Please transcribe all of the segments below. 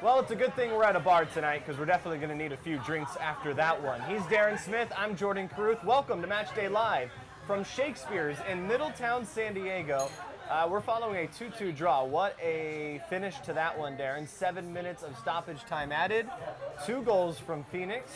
Well, it's a good thing we're at a bar tonight because we're definitely going to need a few drinks after that one. He's Darren Smith. I'm Jordan Caruth. Welcome to Matchday Live from Shakespeare's in Middletown, San Diego. We're following a 2-2 draw. What a finish to that one, Darren. 7 minutes of stoppage time added. 2 goals from Phoenix.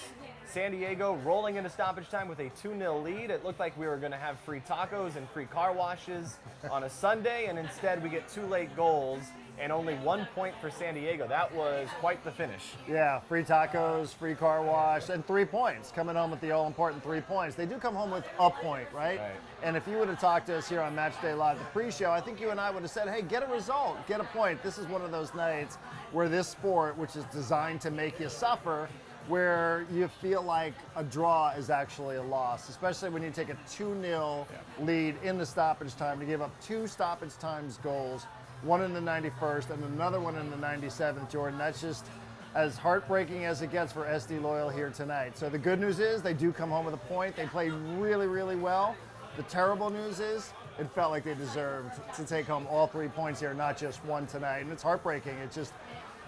San Diego rolling into stoppage time with a 2-0 lead. It looked like we were going to have free tacos and free car washes on a Sunday, and instead we get 2 late goals and only 1 point for San Diego. That was quite the finish. Yeah, free tacos, free car wash, and 3 points. Coming home with the all-important 3 points. They do come home with a point, right? And if you would have talked to us here on Matchday Live, the pre-show, I think you and I would have said, hey, get a result, get a point. This is one of those nights where this sport, which is designed to make you suffer, where you feel like a draw is actually a loss, especially when you take a 2-0 lead in the stoppage time to give up 2 stoppage times goals, one in the 91st and another one in the 97th, Jordan. That's just as heartbreaking as it gets for SD Loyal here tonight. So the good news is they do come home with a point. They played really, really well. The terrible news is it felt like they deserved to take home all 3 points here, not just one tonight. And it's heartbreaking. It's just,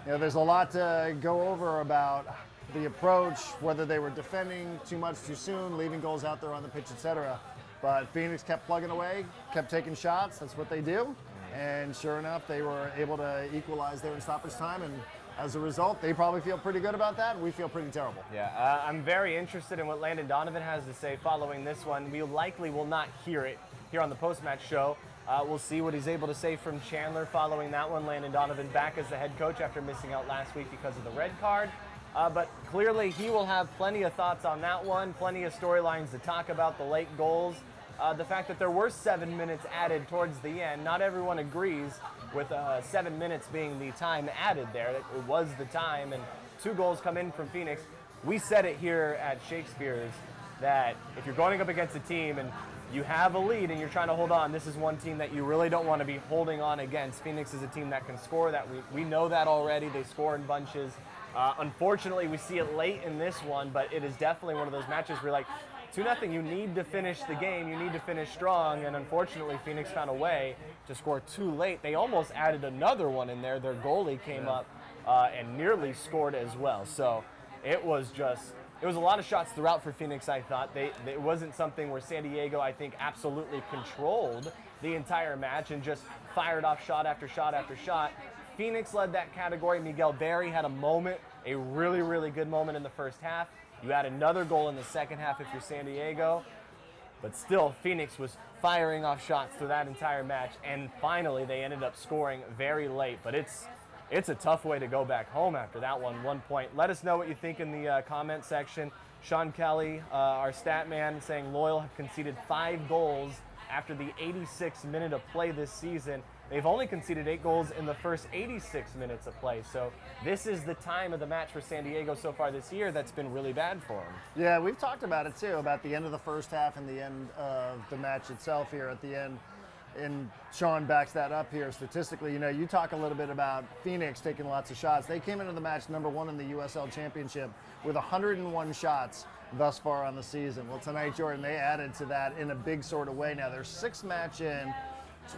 there's a lot to go over about the approach, whether they were defending too much too soon, leaving goals out there on the pitch, etc. But Phoenix kept plugging away, kept taking shots. That's what they do. And sure enough, they were able to equalize there in stoppage time. And as a result, they probably feel pretty good about that. And we feel pretty terrible. Yeah, I'm very interested in what Landon Donovan has to say following this one. We likely will not hear it here on the post-match show. We'll see what he's able to say from Chandler following that one. Landon Donovan back as the head coach after missing out last week because of the red card. But clearly he will have plenty of thoughts on that one, plenty of storylines to talk about, the late goals. The fact that there were 7 minutes added towards the end. Not everyone agrees with 7 minutes being the time added there. It was the time, and 2 goals come in from Phoenix. We said it here at Shakespeare's that if you're going up against a team and you have a lead and you're trying to hold on, this is one team that you really don't want to be holding on against. Phoenix is a team that can score. That we know that already. They score in bunches. Unfortunately, we see it late in this one, but it is definitely one of those matches where you're like, 2-0, you need to finish the game, you need to finish strong, and unfortunately Phoenix found a way to score too late. They almost added another one in there. Their goalie came up and nearly scored as well. So it was a lot of shots throughout for Phoenix, I thought. It wasn't something where San Diego, I think, absolutely controlled the entire match and just fired off shot after shot after shot. Phoenix led that category. Miguel Berry had a really, really good moment in the first half. You add another goal in the second half if you're San Diego. But still, Phoenix was firing off shots through that entire match. And finally, they ended up scoring very late. But it's a tough way to go back home after that one, 1 point. Let us know what you think in the comment section. Sean Kelly, our stat man, saying Loyal have conceded 5 goals after the 86th minute of play this season. They've only conceded 8 goals in the first 86 minutes of play. So this is the time of the match for San Diego so far this year that's been really bad for them. Yeah, we've talked about it too, about the end of the first half and the end of the match itself here at the end. And Sean backs that up here statistically. You talk a little bit about Phoenix taking lots of shots. They came into the match number 1 in the USL Championship with 101 shots thus far on the season. Well, tonight, Jordan, they added to that in a big sort of way. Now, they're 6 match in,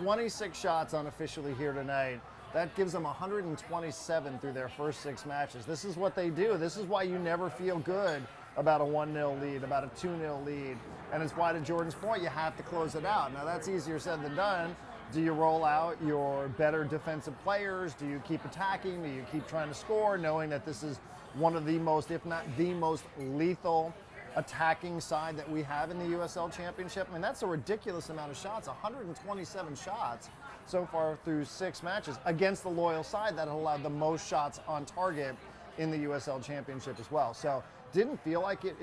26 shots unofficially here tonight. That gives them 127 through their first 6 matches. This is what they do. This is why you never feel good about a 1-0 lead, about a 2-0 lead. And it's why, to Jordan's point, you have to close it out. Now, that's easier said than done. Do you roll out your better defensive players? Do you keep attacking? Do you keep trying to score, knowing that this is one of the most, if not the most lethal attacking side that we have in the USL Championship? I mean, that's a ridiculous amount of shots, 127 shots so far through 6 matches against the Loyal side that allowed the most shots on target in the USL Championship as well. So didn't feel like it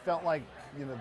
felt like,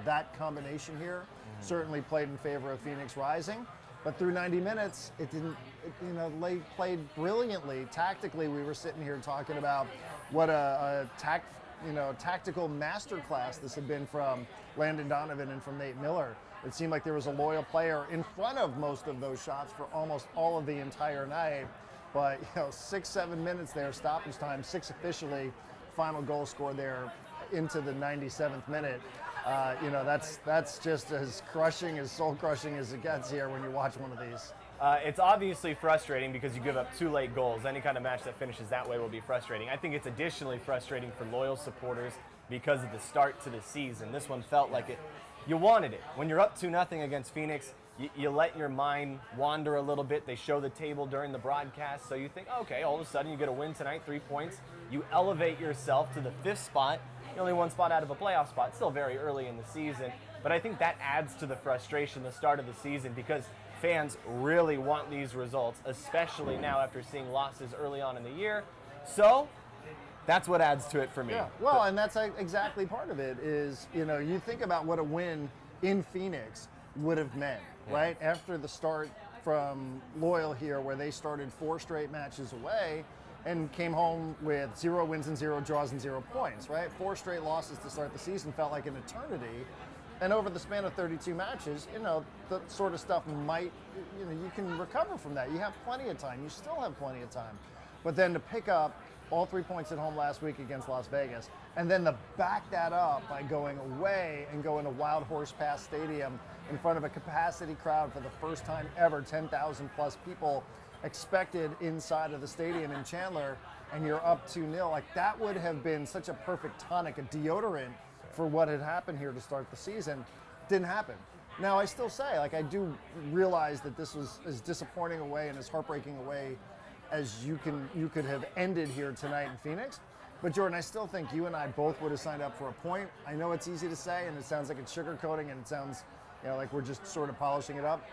that combination here certainly played in favor of Phoenix rising. But through 90 minutes, they played brilliantly. Tactically, we were sitting here talking about what a tactical masterclass this had been from Landon Donovan and from Nate Miller. It seemed like there was a Loyal player in front of most of those shots for almost all of the entire night. But 6-7 minutes there, stoppage time, 6 officially, final goal scored there into the 97th minute. That's just as crushing, as soul crushing as it gets here when you watch one of these. It's obviously frustrating because you give up 2 late goals. Any kind of match that finishes that way will be frustrating. I think it's additionally frustrating for loyal supporters because of the start to the season. This one felt like it. You wanted it. When you're up 2-0 against Phoenix, you let your mind wander a little bit. They show the table during the broadcast, so you think, okay, all of a sudden you get a win tonight, 3 points. You elevate yourself to the 5th spot. You're only 1 spot out of a playoff spot. Still very early in the season, but I think that adds to the frustration the start of the season because fans really want these results, especially now after seeing losses early on in the year. So that's what adds to it for me. Yeah, well, and that's exactly part of it is, you think about what a win in Phoenix would have meant, right? After the start from Loyal here, where they started 4 straight matches away and came home with 0 wins and 0 draws and 0 points, right? 4 straight losses to start the season felt like an eternity. And over the span of 32 matches, the sort of stuff might, you can recover from that. You have plenty of time. You still have plenty of time. But then to pick up all 3 points at home last week against Las Vegas, and then to back that up by going away and going to Wild Horse Pass Stadium in front of a capacity crowd for the first time ever, 10,000 plus people expected inside of the stadium in Chandler, and you're up 2-0, like that would have been such a perfect tonic, a deodorant for what had happened here to start the season. Didn't happen. Now I still say, I do realize that this was as disappointing a way and as heartbreaking a way as you could have ended here tonight in Phoenix. But Jordan, I still think you and I both would have signed up for a point. I know it's easy to say, and it sounds like it's sugarcoating, and it sounds, like we're just sort of polishing it up.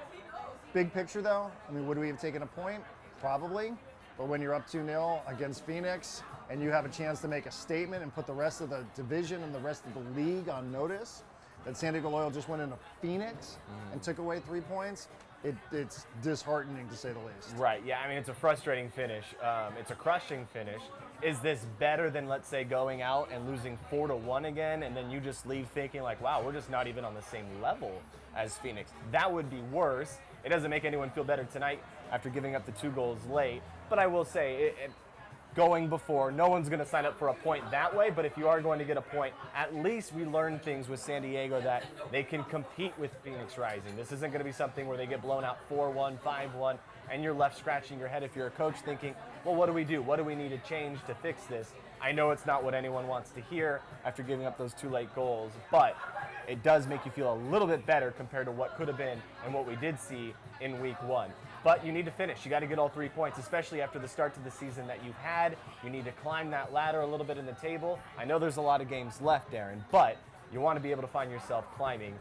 Big picture, though, would we have taken a point? Probably. But when you're up 2-0 against Phoenix, and you have a chance to make a statement and put the rest of the division and the rest of the league on notice that San Diego Loyal just went into Phoenix and took away 3 points, it's disheartening to say the least. Right, yeah, it's a frustrating finish. It's a crushing finish. Is this better than, let's say, going out and losing 4-1 again, and then you just leave thinking like, wow, we're just not even on the same level as Phoenix? That would be worse. It doesn't make anyone feel better tonight after giving up the 2 goals late. But I will say, going before, no one's going to sign up for a point that way, but if you are going to get a point, at least we learn things with San Diego that they can compete with Phoenix Rising. This isn't going to be something where they get blown out 4-1, 5-1, and you're left scratching your head if you're a coach thinking, well, what do we do? What do we need to change to fix this? I know it's not what anyone wants to hear after giving up those 2 late goals, but it does make you feel a little bit better compared to what could have been and what we did see in week 1. But you need to finish. You got to get all 3 points, especially after the start to the season that you've had. You need to climb that ladder a little bit in the table. I know there's a lot of games left, Darren, but you want to be able to find yourself climbing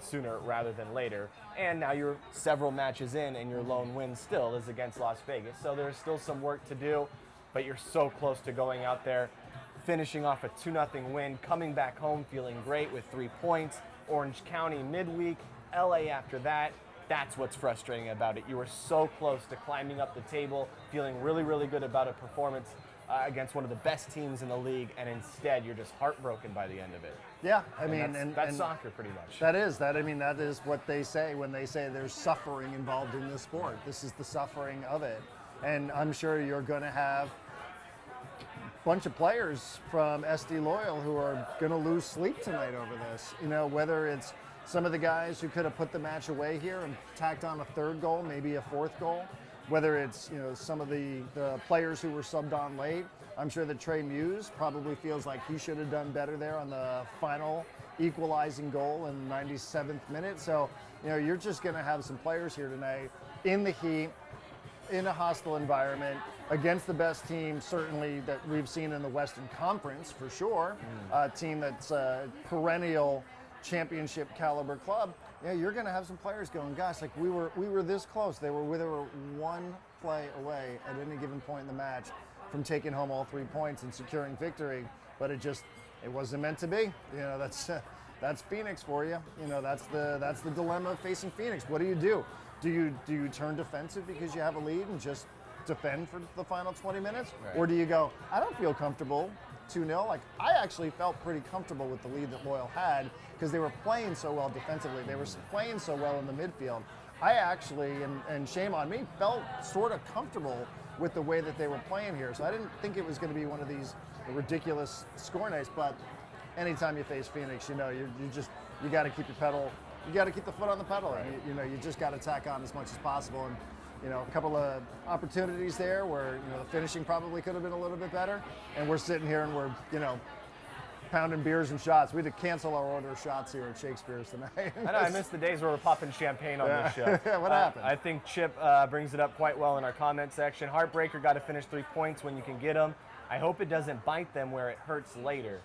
sooner rather than later. And now you're several matches in, and your lone win still is against Las Vegas. So there's still some work to do, but you're so close to going out there, finishing off a 2-0 win, coming back home feeling great with 3 points. Orange County midweek, LA after that. That's what's frustrating about it. You were so close to climbing up the table, feeling really, really good about a performance against one of the best teams in the league, and instead you're just heartbroken by the end of it. Yeah, that's soccer pretty much. That is what they say when they say there's suffering involved in this sport. This is the suffering of it. And I'm sure you're going to have a bunch of players from SD Loyal who are going to lose sleep tonight over this. Whether it's some of the guys who could have put the match away here and tacked on a 3rd goal, maybe a 4th goal. Whether it's some of the players who were subbed on late. I'm sure that Trey Muse probably feels like he should have done better there on the final equalizing goal in the 97th minute. So you're just going to have some players here tonight in the heat, in a hostile environment, against the best team certainly that we've seen in the Western Conference for sure. A team that's a perennial championship caliber club. You're going to have some players going, gosh, like we were this close. They were 1 play away at any given point in the match from taking home all 3 points and securing victory, but it wasn't meant to be. That's Phoenix for you. That's the dilemma facing Phoenix. What do? Do you turn defensive because you have a lead and just defend for the final 20 minutes? Right. Or do you go, I don't feel comfortable 2-0. Like, I actually felt pretty comfortable with the lead that Loyal had because they were playing so well defensively. They were playing so well in the midfield. I actually, and shame on me, felt sort of comfortable with the way that they were playing here. So I didn't think it was going to be one of these ridiculous score nights, but anytime you face Phoenix, you got to keep your pedal. You got to keep the foot on the pedal. Right. You just got to tack on as much as possible. And a couple of opportunities there where, the finishing probably could have been a little bit better. And we're sitting here and we're, pounding beers and shots. We had to cancel our order of shots here at Shakespeare's tonight. I know, I miss the days where we're popping champagne on this show. What happened? I think Chip brings it up quite well in our comment section. Heartbreaker, got to finish 3 points when you can get them. I hope it doesn't bite them where it hurts later.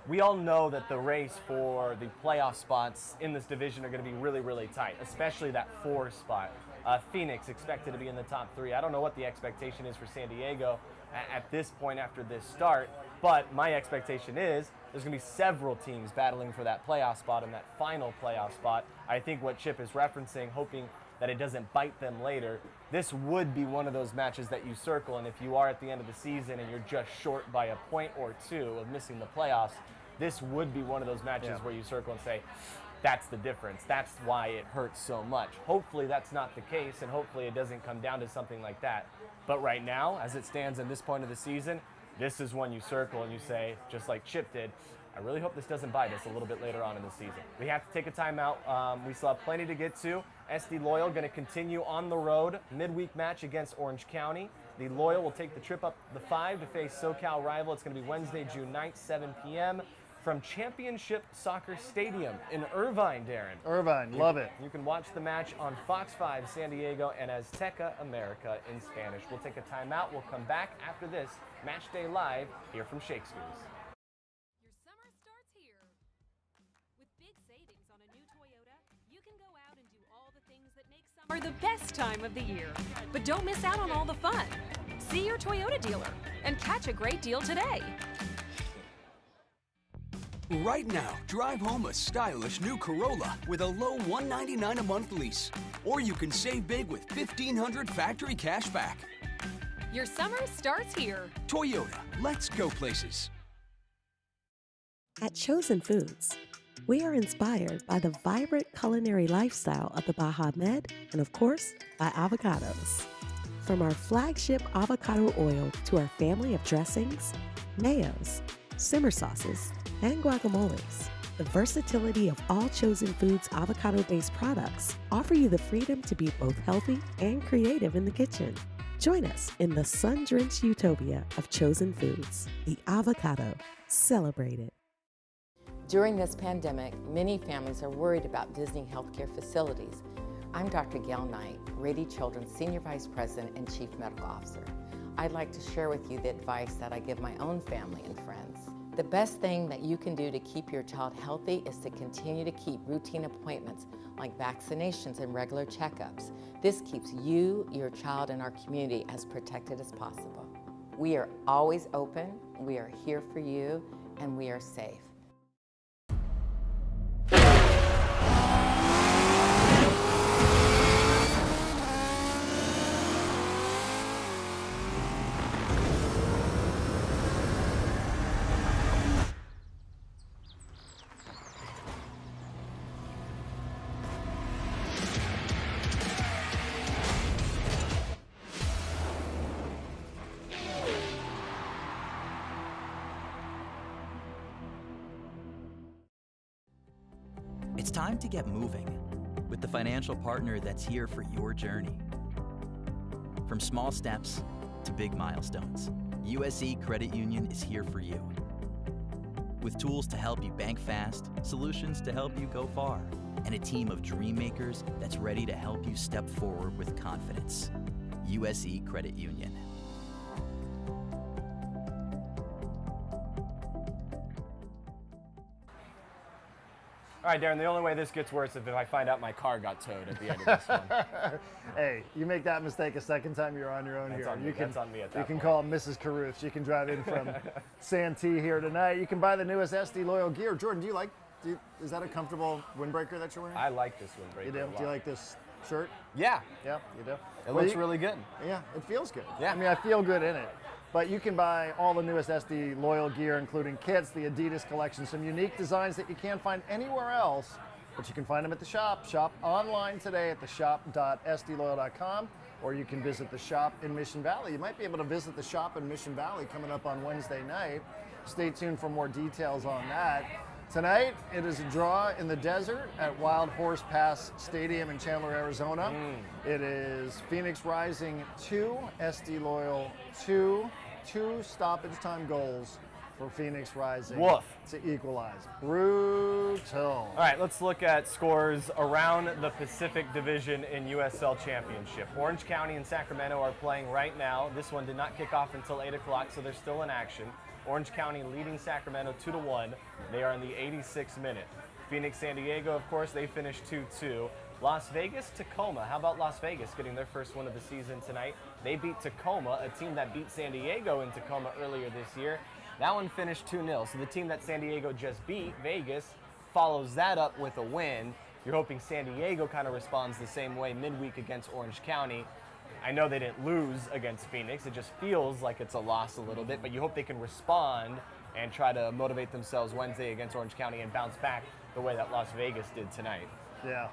We all know that the race for the playoff spots in this division are going to be really, really tight, especially that 4 spot. Phoenix expected to be in the top 3. I don't know what the expectation is for San Diego at this point after this start, but my expectation is there's going to be several teams battling for that playoff spot and that final playoff spot. I think what Chip is referencing, hoping that it doesn't bite them later, this would be one of those matches that you circle, and if you are at the end of the season and you're just short by a point or 2 of missing the playoffs, this would be one of those matches where you circle and say, that's the difference. That's why it hurts so much. Hopefully that's not the case, and hopefully it doesn't come down to something like that. But right now, as it stands in this point of the season, this is when you circle and you say, just like Chip did, I really hope this doesn't bite us a little bit later on in the season. We have to take a timeout. We still have plenty to get to. SD Loyal going to continue on the road. Midweek match against Orange County. The Loyal will take the trip up the 5 to face SoCal rival. It's going to be Wednesday, June 9th, 7 p.m. from Championship Soccer Stadium in Irvine, Darren. Irvine, love it. You can watch the match on Fox 5 San Diego and Azteca America in Spanish. We'll take a timeout. We'll come back after this Matchday Live here from Shakespeare's. Your summer starts here. With big savings on a new Toyota, you can go out and do all the things that make summer the best time of the year. But don't miss out on all the fun. See your Toyota dealer and catch a great deal today. Right now, drive home a stylish new Corolla with a low $199 a month lease. Or you can save big with $1,500 factory cash back. Your summer starts here. Toyota, let's go places. At Chosen Foods, we are inspired by the vibrant culinary lifestyle of the Baja Med and, of course, by avocados. From our flagship avocado oil to our family of dressings, mayos, simmer sauces, and guacamoles, the versatility of all Chosen Foods avocado-based products offer you the freedom to be both healthy and creative in the kitchen. Join us in the sun-drenched utopia of Chosen Foods, the avocado. Celebrate it. During this pandemic, many families are worried about visiting healthcare facilities. I'm Dr. Gail Knight, Rady Children's Senior Vice President and Chief Medical Officer. I'd like to share with you the advice that I give my own family and friends. The best thing that you can do to keep your child healthy is to continue to keep routine appointments like vaccinations and regular checkups. This keeps you, your child, and our community as protected as possible. We are always open, we are here for you, and we are safe. It's time to get moving with the financial partner that's here for your journey. From small steps to big milestones, USE Credit Union is here for you. With tools to help you bank fast, solutions to help you go far, and a team of dream makers that's ready to help you step forward with confidence. USE Credit Union. All right, Darren, the only way this gets worse is if I find out my car got towed at the end of this one. Hey, you make that mistake a second time, you're on your own here. That's on me at that You can point. call Mrs. Caruth. She can drive in from Santee here tonight. You can buy the newest SD Loyal gear. Jordan, is that a comfortable windbreaker that you're wearing? I like this windbreaker You do? a lot. Do you like this shirt? Yeah. Yeah, you do? It looks really good. Yeah, it feels good. Yeah. I mean, I feel good in it. But you can buy all the newest SD Loyal gear, including kits, the Adidas collection, some unique designs that you can't find anywhere else, but you can find them at the shop. Shop online today at theshop.sdloyal.com, or you can visit the shop in Mission Valley. You might be able to visit the shop in Mission Valley coming up on Wednesday night. Stay tuned for more details on that. Tonight, it is a draw in the desert at Wild Horse Pass Stadium in Chandler, Arizona. It is Phoenix Rising 2, SD Loyal 2, 2 stoppage time goals for Phoenix Rising Woof. to equalize. Brutal. All right, let's look at scores around the Pacific Division in USL Championship. Orange County and Sacramento are playing right now. This one did not kick off until 8 o'clock, so they're still in action. Orange County leading Sacramento 2-1. They are in the 86th minute. Phoenix, San Diego, of course, they finished 2-2. Las Vegas, Tacoma. How about Las Vegas getting their first win of the season tonight? They beat Tacoma, a team that beat San Diego in Tacoma earlier this year. That one finished 2-0. So the team that San Diego just beat, Vegas, follows that up with a win. You're hoping San Diego kind of responds the same way midweek against Orange County. I know they didn't lose against Phoenix. It just feels like it's a loss a little bit, but you hope they can respond and try to motivate themselves Wednesday against Orange County and bounce back the way that Las Vegas did tonight. Yeah.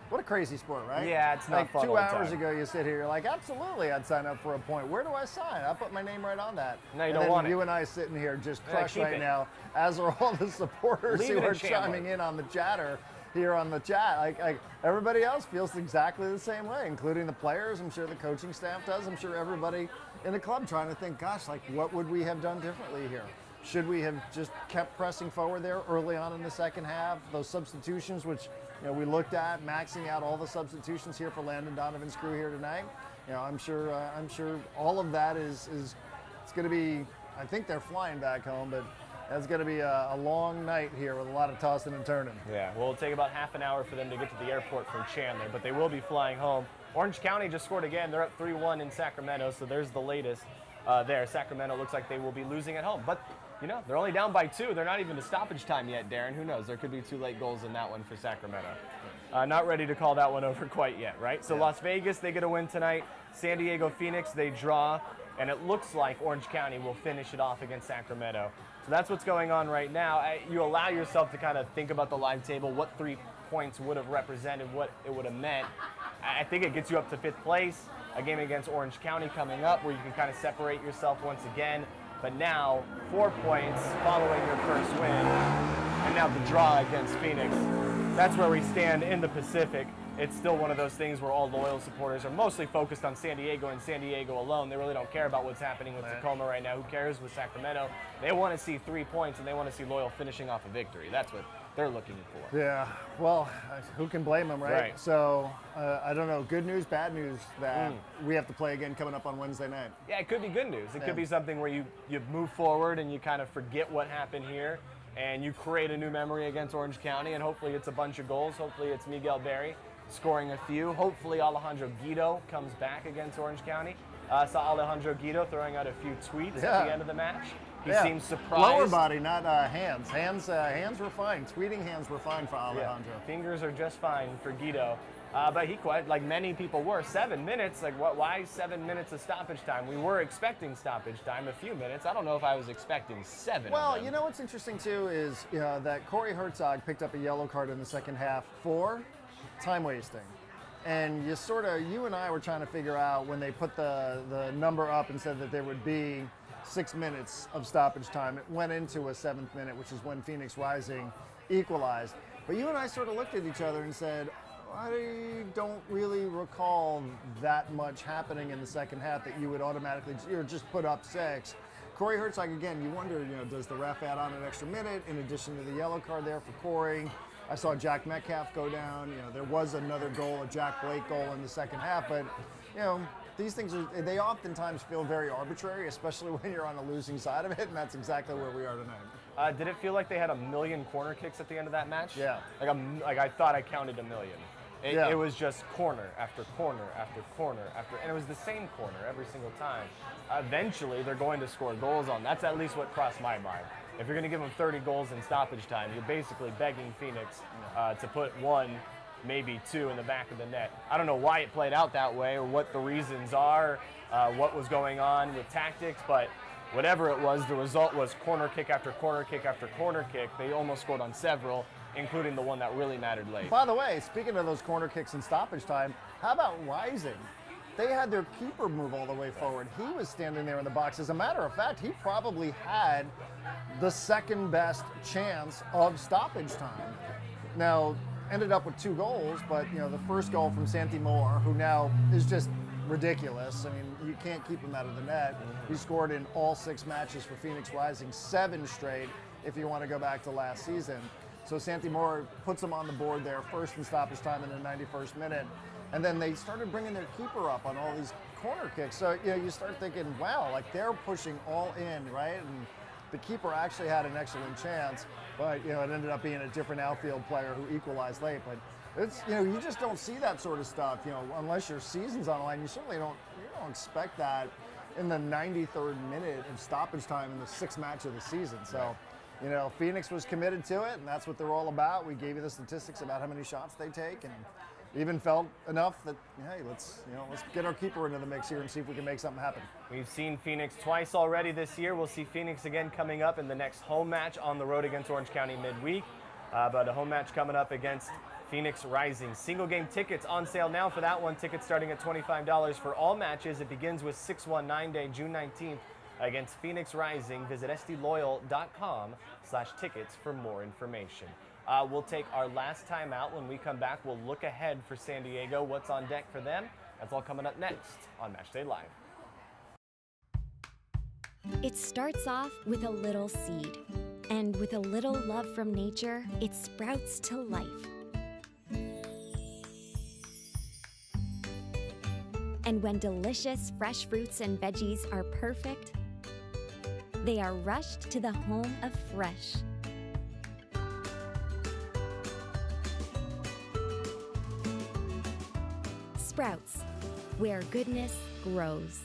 What a crazy sport, right? Yeah, it's not like fun 2 all the hours time. ago, you sit here, you're like, absolutely, I'd sign up for a point. Where do I sign? I put my name right on that. No, you and don't then want it. you and I sitting here just Yeah, crushed keep right it. now, as are all the supporters Leave who it in are Chandler. chiming in on the chatter here on the chat. Like everybody else feels exactly the same way, including the players. I'm sure the coaching staff does. I'm sure everybody in the club trying to think, gosh, like what would we have done differently here? Should we have just kept pressing forward there early on in the second half? Those substitutions, which we looked at, maxing out all the substitutions here for Landon Donovan's crew here tonight. I'm sure all of that is it's going to be. I think they're flying back home, but that's going to be a long night here with a lot of tossing and turning. Yeah, well, it'll take about half an hour for them to get to the airport from Chandler, but they will be flying home. Orange County just scored again. They're up 3-1 in Sacramento, so there's the latest there. Sacramento looks like they will be losing at home, but they're only down by 2. They're not even to stoppage time yet, Darren. Who knows? There could be 2 late goals in that one for Sacramento. Not ready to call that one over quite yet, right? So Las Vegas, they get a win tonight. San Diego, Phoenix, they draw, and it looks like Orange County will finish it off against Sacramento. So that's what's going on right now. You allow yourself to kind of think about the live table, what 3 points would have represented, what it would have meant. I think it gets you up to 5th place. A game against Orange County coming up where you can kind of separate yourself once again. But now, 4 points following your first win, and now the draw against Phoenix. That's where we stand in the Pacific. It's still one of those things where all loyal supporters are mostly focused on San Diego and San Diego alone. They really don't care about what's happening with Tacoma right now. Who cares with Sacramento? They want to see 3 points, and they want to see Loyal finishing off a victory. That's what they're looking for. Yeah, well, who can blame them, right? Right. So, I don't know, good news, bad news that we have to play again coming up on Wednesday night. Yeah, it could be good news. It could be something where you move forward and you kind of forget what happened here and you create a new memory against Orange County, and hopefully it's a bunch of goals. Hopefully it's Miguel Berry scoring a few. Hopefully Alejandro Guido comes back against Orange County. Saw Alejandro Guido throwing out a few tweets at the end of the match. He seems surprised. Lower body, not hands. Hands were fine. Tweeting hands were fine for Alejandro. Yeah, fingers are just fine for Guido. But he quite, like many people were, 7 minutes. Like, why 7 minutes of stoppage time? We were expecting stoppage time, a few minutes. I don't know if I was expecting 7 Well, of them. you know what's interesting too is that Corey Herzog picked up a yellow card in the second half for time wasting. And you and I were trying to figure out when they put the number up and said that there would be 6 minutes of stoppage time. It went into a 7th minute, which is when Phoenix Rising equalized. But you and I sort of looked at each other and said, I don't really recall that much happening in the second half that you would automatically just put up 6. Corey Herzog, again, you wonder, does the ref add on an extra minute in addition to the yellow card there for Corey? I saw Jack Metcalf go down. There was another goal, a Jack Blake goal in the second half, but these things they oftentimes feel very arbitrary, especially when you're on the losing side of it, and that's exactly where we are tonight. Did it feel like they had a million corner kicks at the end of that match? Yeah. Like I thought I counted a million. It was just corner after corner after corner and it was the same corner every single time. Eventually, they're going to score goals on. That's at least what crossed my mind. If you're going to give them 30 goals in stoppage time, you're basically begging Phoenix to put 1, maybe 2 in the back of the net. I don't know why it played out that way or what the reasons are, what was going on with tactics, but whatever it was, the result was corner kick after corner kick after corner kick. They almost scored on several, including the one that really mattered late. By the way, speaking of those corner kicks and stoppage time, how about Rising? they had their keeper move all the way forward. He was standing there in the box. As a matter of fact, he probably had the second best chance of stoppage time. Now, ended up with 2 goals, but the first goal from Santi Moore, who now is just ridiculous. I mean, you can't keep him out of the net. He scored in all 6 matches for Phoenix Rising, 7 straight if you want to go back to last season. So Santi Moore puts him on the board there, first in stoppage time in the 91st minute. And then they started bringing their keeper up on all these corner kicks. So, you start thinking, wow, like they're pushing all in, right? And the keeper actually had an excellent chance, but, it ended up being a different outfield player who equalized late. But it's, you just don't see that sort of stuff, unless your season's on the line. You certainly don't expect that in the 93rd minute of stoppage time in the 6th match of the season. So, Phoenix was committed to it, and that's what they're all about. We gave you the statistics about how many shots they take, and even felt enough that, hey, let's get our keeper into the mix here and see if we can make something happen. We've seen Phoenix twice already this year. We'll see Phoenix again coming up in the next home match on the road against Orange County midweek. But a home match coming up against Phoenix Rising. Single game tickets on sale now for that one. Tickets starting at $25 for all matches. It begins with 619 Day, June 19th against Phoenix Rising. Visit sdloyal.com/tickets for more information. We'll take our last time out. When we come back, we'll look ahead for San Diego, what's on deck for them. That's all coming up next on Matchday Live. It starts off with a little seed, and with a little love from nature, it sprouts to life. And when delicious fresh fruits and veggies are perfect, they are rushed to the home of fresh. Sprouts, where goodness grows.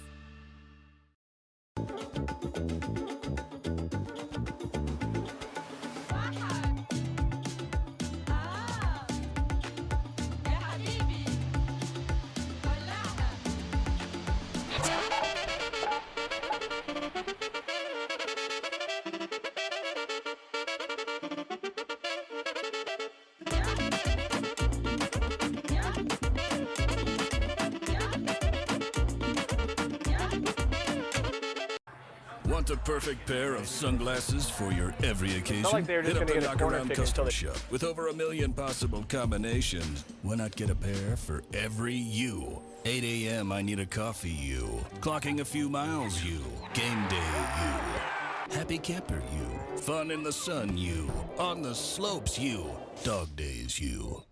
Want a perfect pair of sunglasses for your every occasion? Felt like they were just Hit up gonna the get a corner Knockaround kick until Custom they- Shop. With over 1 million possible combinations, why not get a pair for every you? 8 a.m. I need a coffee you. Clocking a few miles you. Game day you. Happy camper you. Fun in the sun you. On the slopes you. Dog days you.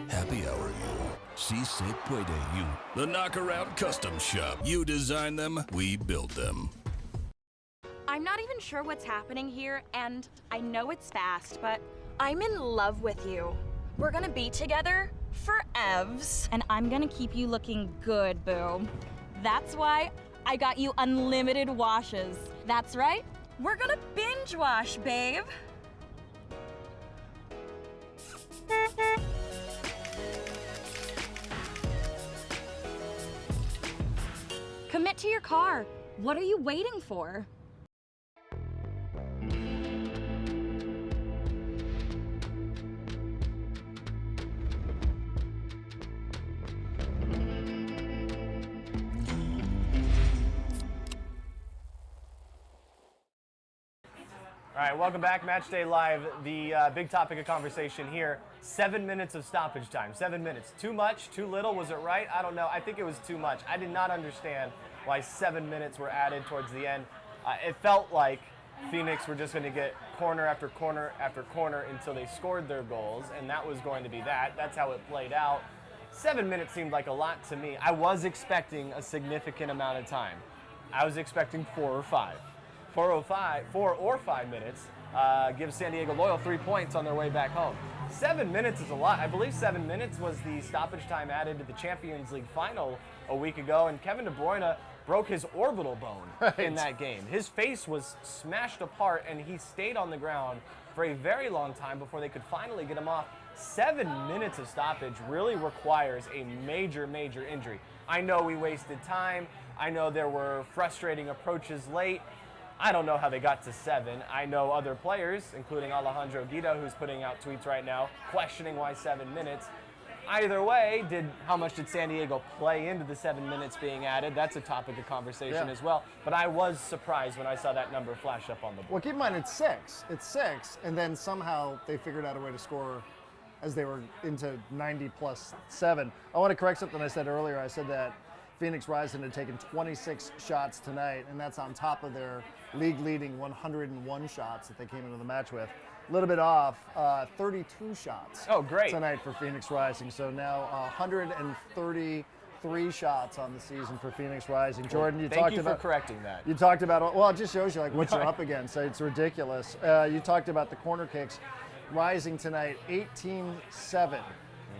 Happy hour you. Si se puede you. The Knockaround Custom Shop. You design them, we build them. I'm not even sure what's happening here, and I know it's fast, but I'm in love with you. We're gonna be together forevs, and I'm gonna keep you looking good, boo. That's why I got you unlimited washes. That's right, we're gonna binge wash, babe. Commit to your car. What are you waiting for? All right, welcome back, Matchday Live. The big topic of conversation here, 7 minutes of stoppage time. 7 minutes. Too much, too little, was it right? I don't know. I think it was too much. I did not understand why 7 minutes were added towards the end. It felt like Phoenix were just going to get corner after corner after corner until they scored their goals, and that was going to be that. That's how it played out. 7 minutes seemed like a lot to me. I was expecting a significant amount of time. I was expecting 4 or 5. 4 or 5 minutes gives San Diego Loyal 3 points on their way back home. 7 minutes is a lot. I believe 7 minutes was the stoppage time added to the Champions League final a week ago, and Kevin De Bruyne broke his orbital bone in that game. His face was smashed apart, and he stayed on the ground for a very long time before they could finally get him off. 7 minutes of stoppage really requires a major, major injury. I know we wasted time. I know there were frustrating approaches late. I don't know how they got to 7. I know other players, including Alejandro Guido, who's putting out tweets right now, questioning why 7 minutes. Either way, how much did San Diego play into the 7 minutes being added? That's a topic of conversation as well. But I was surprised when I saw that number flash up on the board. Well, keep in mind, it's 6. It's 6, and then somehow they figured out a way to score as they were into 90 plus 7. I want to correct something I said earlier. I said that Phoenix Rising had taken 26 shots tonight, and that's on top of their league-leading 101 shots that they came into the match with. A little bit off, 32 shots tonight for Phoenix Rising. So now 133 shots on the season for Phoenix Rising. Jordan, you talked about... Thank you for correcting that. You talked about, well, it just shows you like what you're up against. So it's ridiculous. You talked about the corner kicks. Rising tonight, 18-7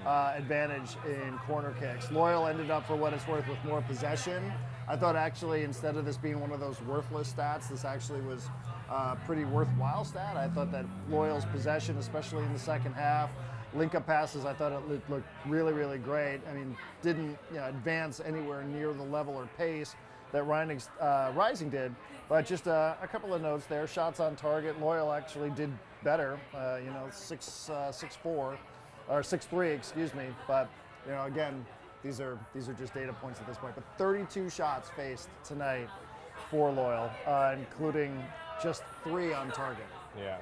advantage in corner kicks. Loyal ended up, for what it's worth, with more possession. I thought actually, instead of this being one of those worthless stats, this actually was a pretty worthwhile stat. I thought that Loyal's possession, especially in the second half, link-up passes, I thought it looked really, really great. I mean, didn't advance anywhere near the level or pace that Rising did, but just a couple of notes there. Shots on target, Loyal actually did better, 6'4", or 6'3", excuse me, but again, these are just data points at this point. But 32 shots faced tonight for Loyal, including just 3 on target. Yeah.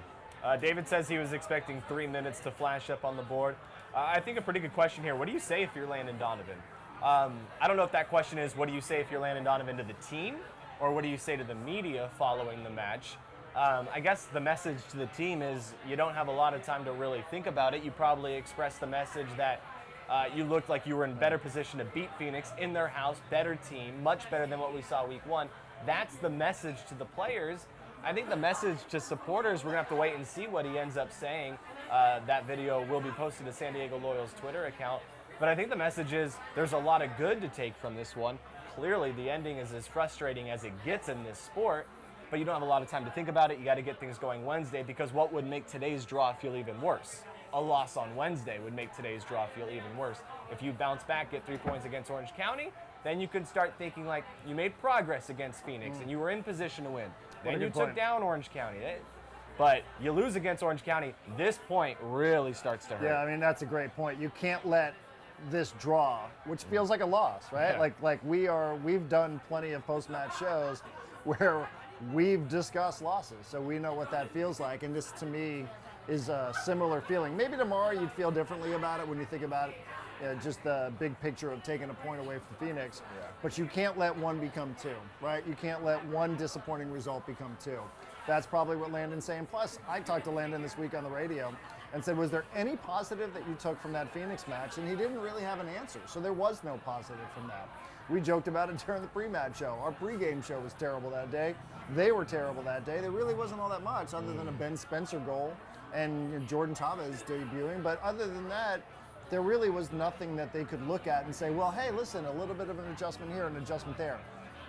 David says he was expecting 3 minutes to flash up on the board. I think a pretty good question here. What do you say if you're Landon Donovan? I don't know if that question is, what do you say if you're Landon Donovan to the team, or what do you say to the media following the match? I guess the message to the team is you don't have a lot of time to really think about it. You probably expressed the message that you looked like you were in better position to beat Phoenix in their house, better team, much better than what we saw week 1. That's the message to the players. I think the message to supporters, we're going to have to wait and see what he ends up saying. That video will be posted to San Diego Loyal's Twitter account. But I think the message is there's a lot of good to take from this one. Clearly, the ending is as frustrating as it gets in this sport, but you don't have a lot of time to think about it. You got to get things going Wednesday, because what would make today's draw feel even worse? A loss on Wednesday would make today's draw feel even worse. If you bounce back, get 3 points against Orange County, then you could start thinking like you made progress against Phoenix and you were in position to win. Then you took down Orange County. But you lose against Orange County, this point really starts to hurt. Yeah, I mean, that's a great point. You can't let this draw, which feels like a loss, right? Yeah. Like we've done plenty of post-match shows where we've discussed losses, so we know what that feels like, and this to me is a similar feeling. Maybe tomorrow you'd feel differently about it when you think about just the big picture of taking a point away from Phoenix, but you can't let one become 2, right? You can't let one disappointing result become 2. That's probably what Landon's saying. Plus, I talked to Landon this week on the radio and said, was there any positive that you took from that Phoenix match? And he didn't really have an answer, so there was no positive from that. We joked about it during the pre-match show. Our pre-game show was terrible that day. They were terrible that day. There really wasn't all that much other than a Ben Spencer goal and Jordan Chavez debuting. But other than that, there really was nothing that they could look at and say, well, hey, listen, a little bit of an adjustment here, an adjustment there.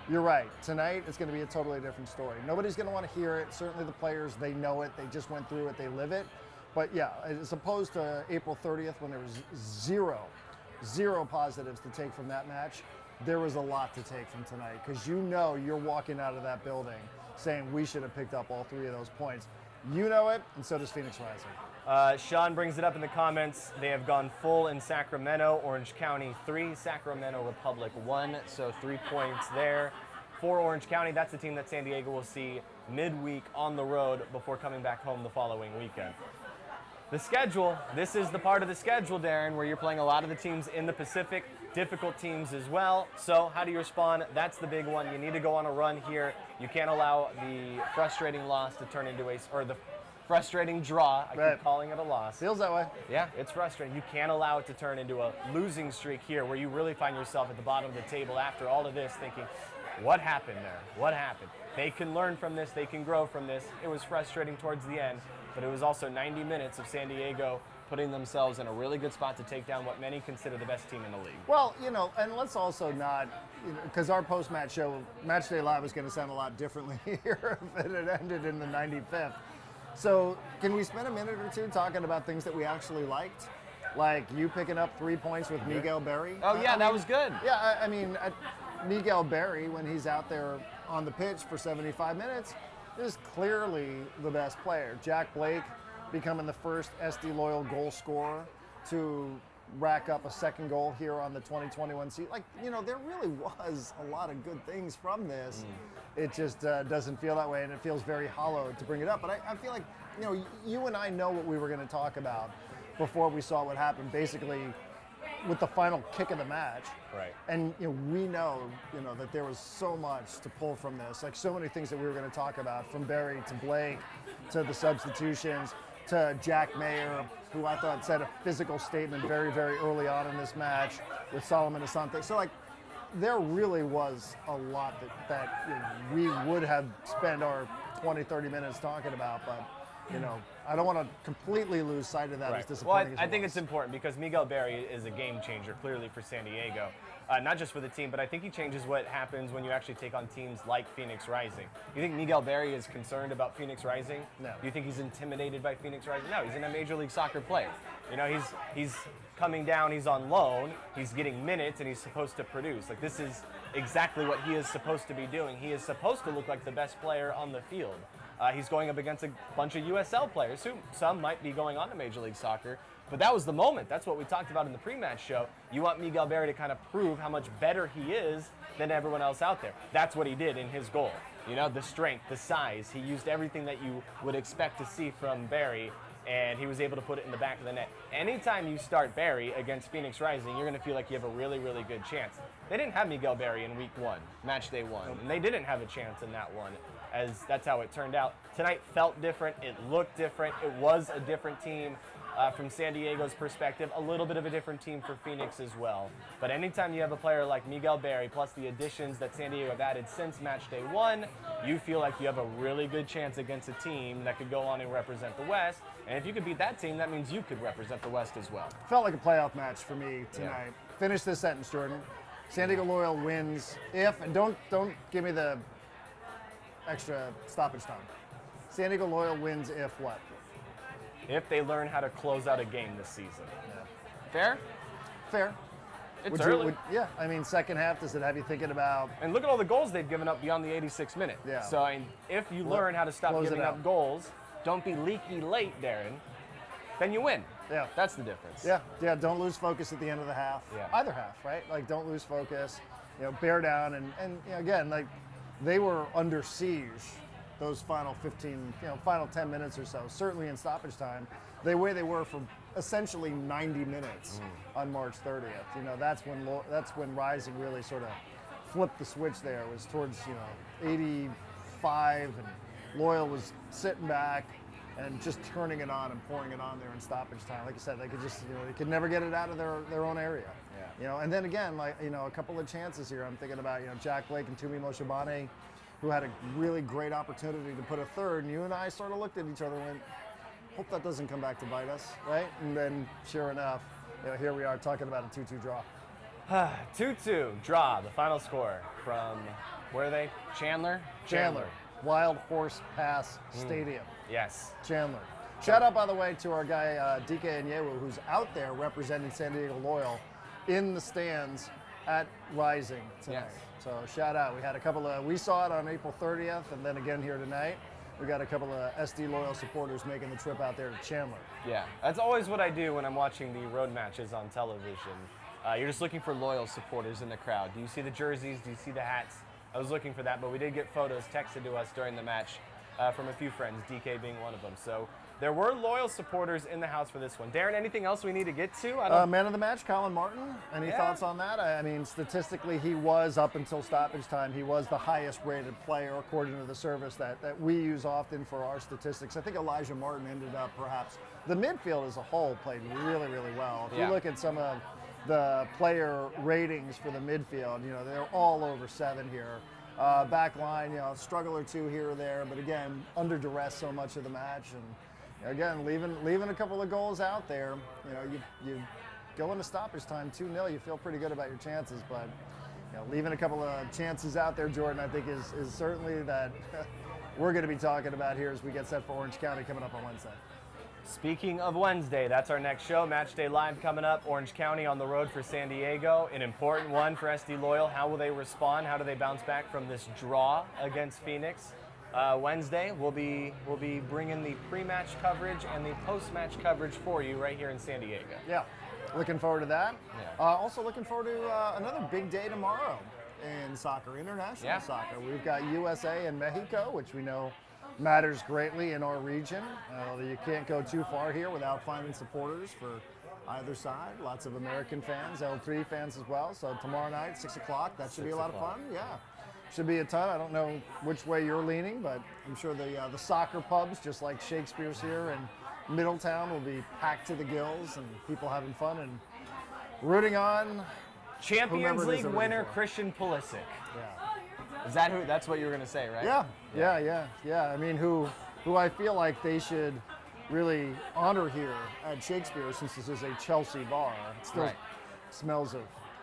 You're right. Tonight, it's going to be a totally different story. Nobody's going to want to hear it. Certainly the players, they know it. They just went through it. They live it. But yeah, as opposed to April 30th when there was zero positives to take from that match, there was a lot to take from tonight, because you know you're walking out of that building saying we should have picked up all 3 of those points. You know it, and so does Phoenix Rising. Sean brings it up in the comments. They have gone full in Sacramento. Orange County 3, Sacramento Republic 1, so 3 points there. For Orange County, that's the team that San Diego will see midweek on the road before coming back home the following weekend. The schedule, this is the part of the schedule, Darren, where you're playing a lot of the teams in the Pacific, difficult teams as well. So how do you respond? That's the big one. You need to go on a run here. You can't allow the frustrating loss to turn into the frustrating draw. I keep calling it a loss. Feels that way. Yeah, it's frustrating. You can't allow it to turn into a losing streak here where you really find yourself at the bottom of the table after all of this thinking, what happened there? What happened? They can learn from this. They can grow from this. It was frustrating towards the end, but it was also 90 minutes of San Diego putting themselves in a really good spot to take down what many consider the best team in the league. Well, and let's also not, because our post-match show, Matchday Live, is going to sound a lot differently here if it had ended in the 95th. So can we spend a minute or two talking about things that we actually liked? Like you picking up 3 points with Miguel Berry? Oh, yeah, that was good. Yeah, I mean, Miguel Berry, when he's out there on the pitch for 75 minutes, is clearly the best player. Jack Blake becoming the first SD Loyal goal scorer to rack up a second goal here on the 2021 season. Like, you know, there really was a lot of good things from this. It just doesn't feel that way, and it feels very hollow to bring it up. But I feel like, you know, you and I know what we were going to talk about before we saw what happened, basically with the final kick of the match. Right. And, you know, we know, you know, that there was so much to pull from this, like so many things that we were going to talk about, from Barry to Blake to the substitutions to Jack Mayer, who I thought said a physical statement very, very early on in this match with Solomon Asante. So, like, there really was a lot that you know, we would have spent our 20, 30 minutes talking about, but, you know, I don't want to completely lose sight of that. Right. As disappointing Well, as I think was. it's important because Miguel Berry is a game changer, clearly, for San Diego. Not just for the team, but I think he changes what happens when you actually take on teams like Phoenix Rising. You think Miguel Berry is concerned about Phoenix Rising? No. Do you think he's intimidated by Phoenix Rising? No, he's in a Major League Soccer player. You know, he's coming down, he's on loan, he's getting minutes, and he's supposed to produce. Like, this is exactly what he is supposed to be doing. He is supposed to look like the best player on the field. He's going up against a bunch of USL players who some might be going on to Major League Soccer. But that was the moment. That's what we talked about in the pre-match show. You want Miguel Berry to kind of prove how much better he is than everyone else out there. That's what he did in his goal. You know, the strength, the size. He used everything that you would expect to see from Berry, and he was able to put it in the back of the net. Anytime you start Berry against Phoenix Rising, you're going to feel like you have a really, really good chance. They didn't have Miguel Berry in week 1, match day 1, and they didn't have a chance in that one, as that's how it turned out. Tonight felt different. It looked different. It was a different team. From San Diego's perspective, a little bit of a different team for Phoenix as well. But anytime you have a player like Miguel Berry, plus the additions that San Diego have added since match day 1, you feel like you have a really good chance against a team that could go on and represent the West. And if you could beat that team, that means you could represent the West as well. Felt like a playoff match for me tonight. Yeah. Finish this sentence, Jordan. San Diego Loyal wins if, and don't give me the extra stoppage time. San Diego Loyal wins if what? If they learn how to close out a game this season. Yeah. Fair? Fair. It's early. Yeah, I mean, second half, does it have you thinking about? And look at all the goals they've given up beyond the 86th minute. Yeah. So I mean, if you learn how to stop Close it giving out. up goals, don't be leaky late, Darren, then you win. Yeah. That's the difference. Yeah, don't lose focus at the end of the half. Yeah. Either half, right? Like, don't lose focus, you know, bear down, and you know, again, like, they were under siege those final 10 minutes or so, certainly in stoppage time, the way they were for essentially 90 minutes on March 30th. You know, that's when Rising really sort of flipped the switch there. It was towards, you know, 85, and Loyal was sitting back and just turning it on and pouring it on there in stoppage time. Like I said, they could just, you know, they could never get it out of their own area. Yeah. You know, and then again, like, you know, a couple of chances here. I'm thinking about, you know, Jack Blake and Tumi Moshabane, who had a really great opportunity to put a third, and you and I sort of looked at each other and went, hope that doesn't come back to bite us, right? And then, sure enough, you know, here we are talking about a 2-2 draw. 2-2 draw, the final score from, where are they? Chandler? Wild Horse Pass Stadium. Yes. Chandler. Shout out, by the way, to our guy, DK Onyewu, who's out there representing San Diego Loyal in the stands at Rising tonight. Yes. So shout out. We had we saw it on April 30th, and then again here tonight. We got a couple of SD Loyal supporters making the trip out there to Chandler. Yeah, that's always what I do when I'm watching the road matches on television. You're just looking for Loyal supporters in the crowd. Do you see the jerseys? Do you see the hats? I was looking for that, but we did get photos texted to us during the match from a few friends, DK being one of them. So there were Loyal supporters in the house for this one. Darren, anything else we need to get to? Man of the match, Colin Martin. Any thoughts on that? I mean, statistically, he was, up until stoppage time, he was the highest rated player according to the service that we use often for our statistics. I think Elijah Martin ended up perhaps, the midfield as a whole played really, really well. If you look at some of the player ratings for the midfield, you know, they're all over 7 here. Back line, you know, a struggle or two here or there, but again, under duress so much of the match, and again, leaving a couple of goals out there. You know, you go into stoppage time 2-0, you feel pretty good about your chances, but you know, leaving a couple of chances out there, Jordan, I think is certainly that we're going to be talking about here as we get set for Orange County coming up on Wednesday. Speaking of Wednesday, that's our next show. Matchday Live coming up. Orange County on the road for San Diego. An important one for SD Loyal. How will they respond? How do they bounce back from this draw against Phoenix? Wednesday, we'll be bringing the pre-match coverage and the post-match coverage for you right here in San Diego. Yeah. Looking forward to that. Yeah. Also looking forward to another big day tomorrow in soccer, international soccer. We've got USA and Mexico, which we know matters greatly in our region. You can't go too far here without finding supporters for either side. Lots of American fans, L3 fans as well. So tomorrow night, 6 o'clock, that should be a lot of fun. Yeah, should be a ton. I don't know which way you're leaning, but I'm sure the soccer pubs, just like Shakespeare's here in Middletown, will be packed to the gills and people having fun and rooting on Champions whomever it is League they're rooting winner for. Christian Pulisic. Yeah. Is that who? That's what you were gonna say, right? Yeah. I mean, who I feel like they should really honor here at Shakespeare, since this is a Chelsea bar. It still smells of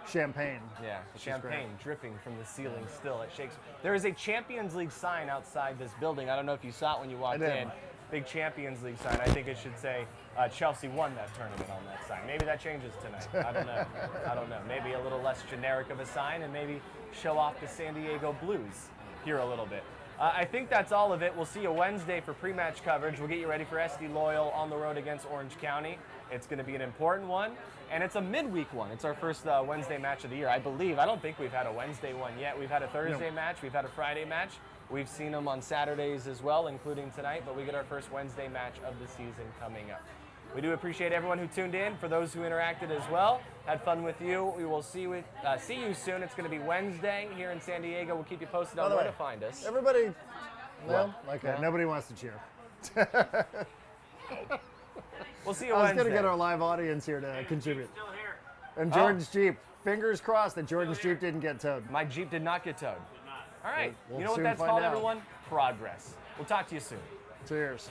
champagne. Yeah, which is champagne great. dripping from the ceiling still at Shakespeare. There is a Champions League sign outside this building. I don't know if you saw it when you walked in. Big Champions League sign. I think it should say Chelsea won that tournament on that sign. Maybe that changes tonight. I don't know. I don't know. Maybe a little less generic of a sign, and maybe show off the San Diego Blues here a little bit. I think that's all of it. We'll see you Wednesday for pre-match coverage. We'll get you ready for SD Loyal on the road against Orange County. It's going to be an important one, and it's a midweek one. It's our first Wednesday match of the year, I believe. I don't think we've had a Wednesday one yet. We've had a Thursday match. We've had a Friday match. We've seen them on Saturdays as well, including tonight, but we get our first Wednesday match of the season coming up. We do appreciate everyone who tuned in. For those who interacted as well, had fun with you. We will see you soon. It's going to be Wednesday here in San Diego. We'll keep you posted on where to find us. Everybody, nobody wants to cheer. We'll see you Wednesday. I was going to get our live audience here to contribute. And Jordan's Jeep. Fingers crossed that Jordan's Jeep didn't get towed. My Jeep did not get towed. All right. We'll you know what soon that's find called, out. everyone? Progress. We'll talk to you soon. Cheers.